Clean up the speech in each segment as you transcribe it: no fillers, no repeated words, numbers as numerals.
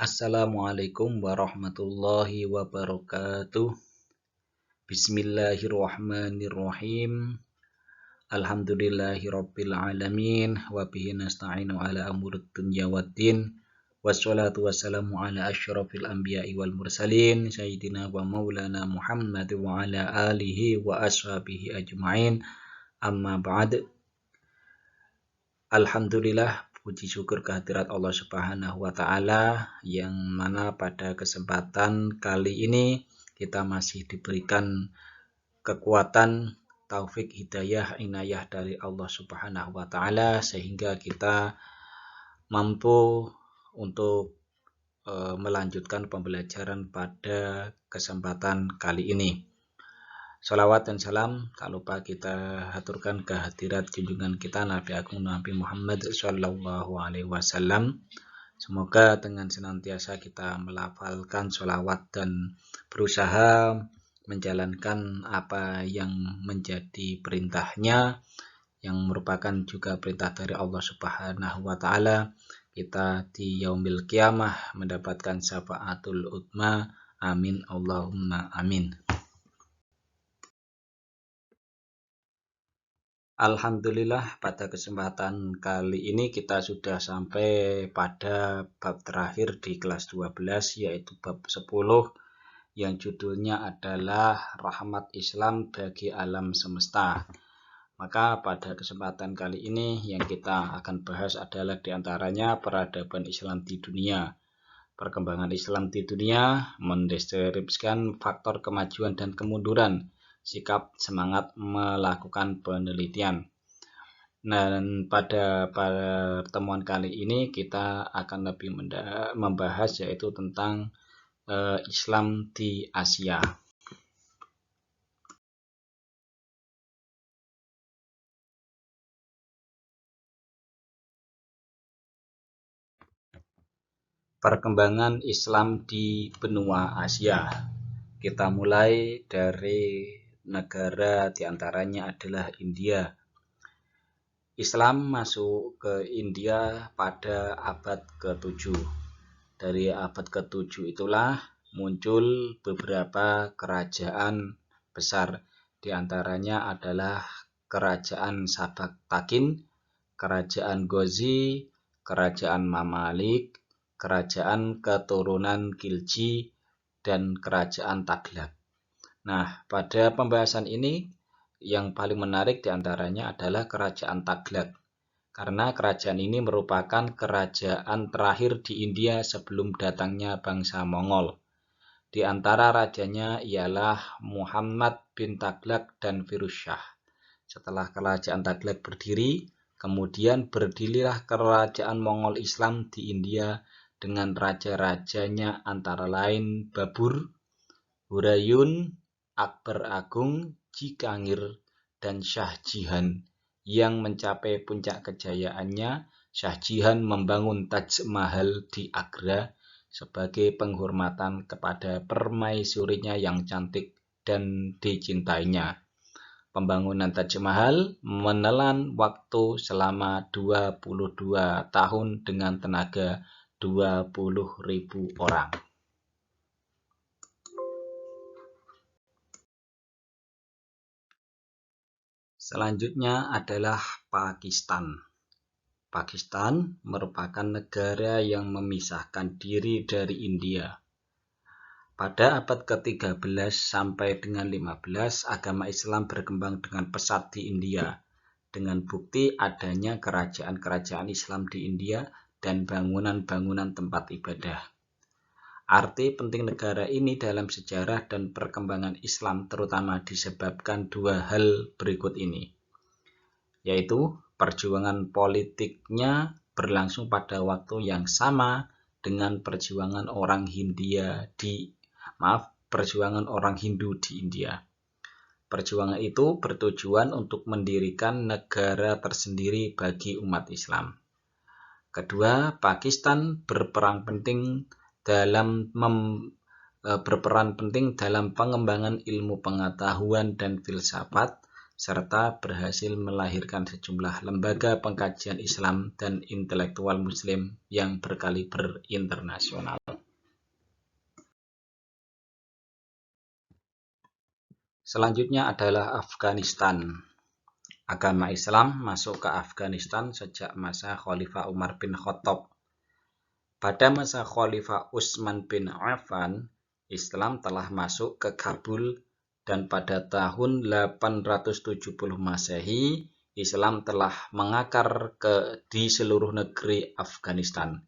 Assalamualaikum warahmatullahi wabarakatuh. Bismillahirrahmanirrahim. Alhamdulillahirabbil alamin wa bihi nasta'inu ala umurid dunya waddin. Wassalatu wassalamu ala asyrafil anbiya'i wal mursalin sayyidina wa maulana Muhammad wa ala alihi wa ashabihi ajma'in. Amma ba'd. Alhamdulillah, puji syukur kehadirat Allah Subhanahu wa Ta'ala, yang mana pada kesempatan kali ini kita masih diberikan kekuatan, taufik, hidayah, inayah dari Allah Subhanahu wa Ta'ala, sehingga kita mampu untuk melanjutkan pembelajaran pada kesempatan kali ini. Sholawat dan salam tak lupa kita haturkan kehadirat junjungan kita Nabi Agung Nabi Muhammad Shallallahu Alaihi Wasallam. Semoga dengan senantiasa kita melafalkan sholawat dan berusaha menjalankan apa yang menjadi perintahnya, yang merupakan juga perintah dari Allah Subhanahu wa Ta'ala, kita di yaumil qiyamah mendapatkan syafaatul utma. Amin Allahumma amin. Alhamdulillah, pada kesempatan kali ini kita sudah sampai pada bab terakhir di kelas 12, yaitu bab 10, yang judulnya adalah Rahmat Islam bagi Alam Semesta. Maka pada kesempatan kali ini yang kita akan bahas adalah diantaranya peradaban Islam di dunia. Perkembangan Islam di dunia mendeskripsikan faktor kemajuan dan kemunduran, sikap semangat melakukan penelitian. Dan pada pertemuan kali ini kita akan lebih membahas yaitu tentang Islam di Asia. Perkembangan Islam di benua Asia. Kita mulai dari negara diantaranya adalah India. Islam masuk ke India pada abad ke-7. Dari abad ke-7 itulah muncul beberapa kerajaan besar. Diantaranya adalah kerajaan Sabak Takin, kerajaan Ghazni, kerajaan Mamalik, kerajaan keturunan Khilji, dan kerajaan Taghlaq. Nah, pada pembahasan ini yang paling menarik diantaranya adalah kerajaan Taghlaq, karena kerajaan ini merupakan kerajaan terakhir di India sebelum datangnya bangsa Mongol. Di antara rajanya ialah Muhammad bin Taghlaq dan Firuz Shah. Setelah kerajaan Taghlaq berdiri, kemudian berdirilah kerajaan Mongol Islam di India dengan raja-rajanya antara lain Babur, Hurayun, Akbar Agung, Jikangir, dan Shah Jihan. Yang mencapai puncak kejayaannya, Shah Jihan membangun Taj Mahal di Agra sebagai penghormatan kepada permaisurinya yang cantik dan dicintainya. Pembangunan Taj Mahal menelan waktu selama 22 tahun dengan tenaga 20.000 orang. Selanjutnya adalah Pakistan. Pakistan merupakan negara yang memisahkan diri dari India. Pada abad ke-13 sampai dengan 15, agama Islam berkembang dengan pesat di India, dengan bukti adanya kerajaan-kerajaan Islam di India dan bangunan-bangunan tempat ibadah. Arti penting negara ini dalam sejarah dan perkembangan Islam terutama disebabkan dua hal berikut ini, yaitu perjuangan politiknya berlangsung pada waktu yang sama dengan perjuangan orang Hindu di India. Perjuangan itu bertujuan untuk mendirikan negara tersendiri bagi umat Islam. Kedua, Pakistan berperan penting dalam pengembangan ilmu pengetahuan dan filsafat, serta berhasil melahirkan sejumlah lembaga pengkajian Islam dan intelektual Muslim yang berkaliber internasional. Selanjutnya adalah Afghanistan. Agama Islam masuk ke Afghanistan sejak masa Khalifah Umar bin Khattab. Pada masa Khalifah Utsman bin Affan, Islam telah masuk ke Kabul dan pada tahun 870 Masehi, Islam telah mengakar di seluruh negeri Afghanistan.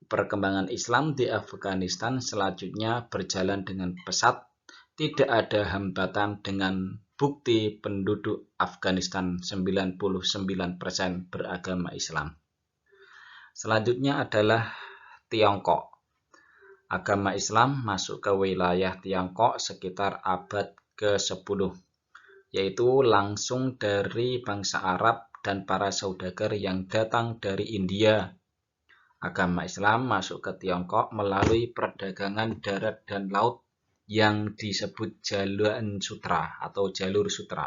Perkembangan Islam di Afghanistan selanjutnya berjalan dengan pesat. Tidak ada hambatan dengan bukti penduduk Afghanistan 99% beragama Islam. Selanjutnya adalah Tiongkok. Agama Islam masuk ke wilayah Tiongkok sekitar abad ke-10, yaitu langsung dari bangsa Arab dan para saudagar yang datang dari India. Agama Islam masuk ke Tiongkok melalui perdagangan darat dan laut yang disebut Jalan Sutra atau Jalur Sutra.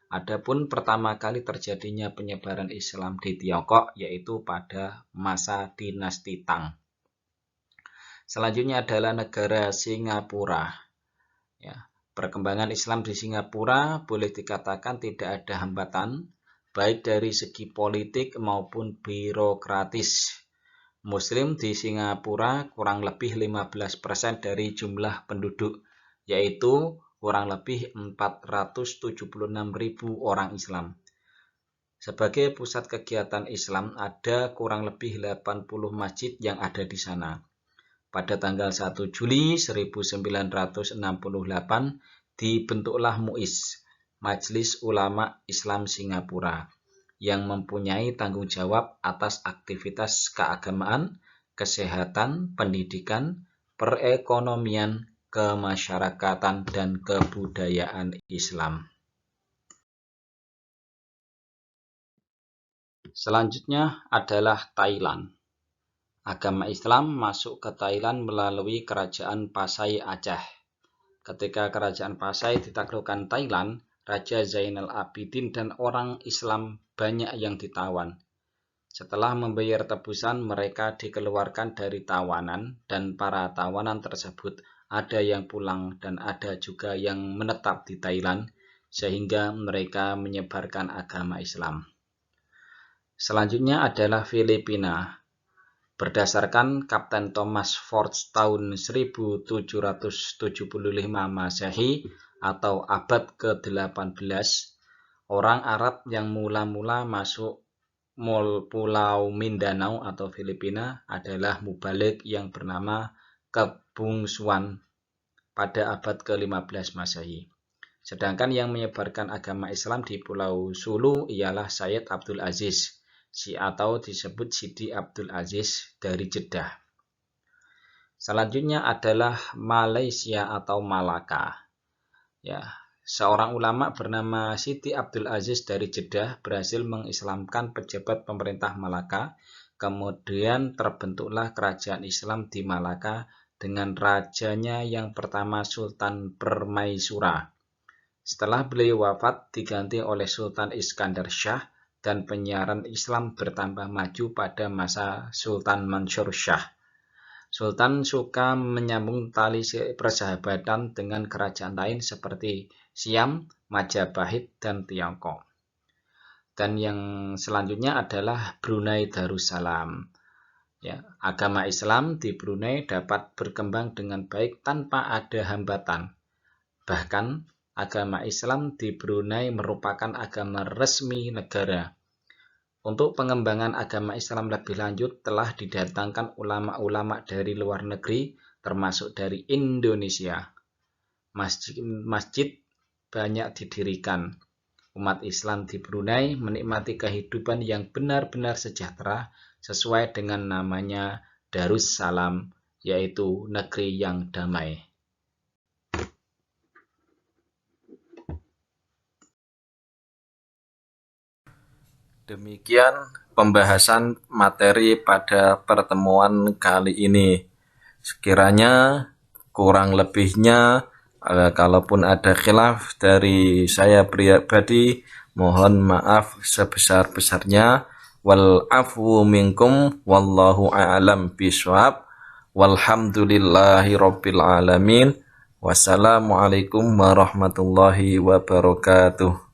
Adapun pertama kali terjadinya penyebaran Islam di Tiongkok yaitu pada masa dinasti Tang. Selanjutnya adalah negara Singapura. Ya, perkembangan Islam di Singapura boleh dikatakan tidak ada hambatan, baik dari segi politik maupun birokratis. Muslim di Singapura kurang lebih 15% dari jumlah penduduk, yaitu kurang lebih 476.000 orang Islam. Sebagai pusat kegiatan Islam, ada kurang lebih 80 masjid yang ada di sana. Pada tanggal 1 Juli 1968, dibentuklah MUIS, Majelis Ulama Islam Singapura, yang mempunyai tanggung jawab atas aktivitas keagamaan, kesehatan, pendidikan, perekonomian, kemasyarakatan, dan kebudayaan Islam. Selanjutnya adalah Thailand. Agama Islam masuk ke Thailand melalui Kerajaan Pasai Aceh. Ketika Kerajaan Pasai ditaklukkan Thailand, Raja Zainal Abidin dan orang Islam banyak yang ditawan. Setelah membayar tebusan, mereka dikeluarkan dari tawanan dan para tawanan tersebut ada yang pulang dan ada juga yang menetap di Thailand sehingga mereka menyebarkan agama Islam. Selanjutnya adalah Filipina. Berdasarkan Kapten Thomas Ford tahun 1775 Masehi atau abad ke-18, orang Arab yang mula-mula masuk Pulau Mindanao atau Filipina adalah mubalik yang bernama Kebungsuan pada abad ke-15 Masehi. Sedangkan yang menyebarkan agama Islam di Pulau Sulu ialah Sayyid Abdul Aziz, atau disebut Sidi Abdul Aziz dari Jeddah. Selanjutnya adalah Malaysia atau Malaka. Ya, seorang ulama bernama Sidi Abdul Aziz dari Jeddah berhasil mengislamkan pejabat pemerintah Malaka. Kemudian terbentuklah kerajaan Islam di Malaka dengan rajanya yang pertama Sultan Permaisura. Setelah beliau wafat diganti oleh Sultan Iskandar Shah dan penyiaran Islam bertambah maju pada masa Sultan Mansur Shah. Sultan suka menyambung tali persahabatan dengan kerajaan lain seperti Siam, Majapahit, dan Tiongkok. Dan yang selanjutnya adalah Brunei Darussalam. Ya, agama Islam di Brunei dapat berkembang dengan baik tanpa ada hambatan. Bahkan agama Islam di Brunei merupakan agama resmi negara. Untuk pengembangan agama Islam lebih lanjut telah didatangkan ulama-ulama dari luar negeri termasuk dari Indonesia. Masjid banyak didirikan. Umat Islam di Brunei menikmati kehidupan yang benar-benar sejahtera sesuai dengan namanya Darussalam, yaitu negeri yang damai. Demikian pembahasan materi pada pertemuan kali ini. Sekiranya kurang lebihnya, kalaupun ada khilaf dari saya pribadi, mohon maaf sebesar-besarnya. Wal afwu minkum wallahu a'lam bishawab. Walhamdulillahi rabbil alamin. Wassalamualaikum warahmatullahi wabarakatuh.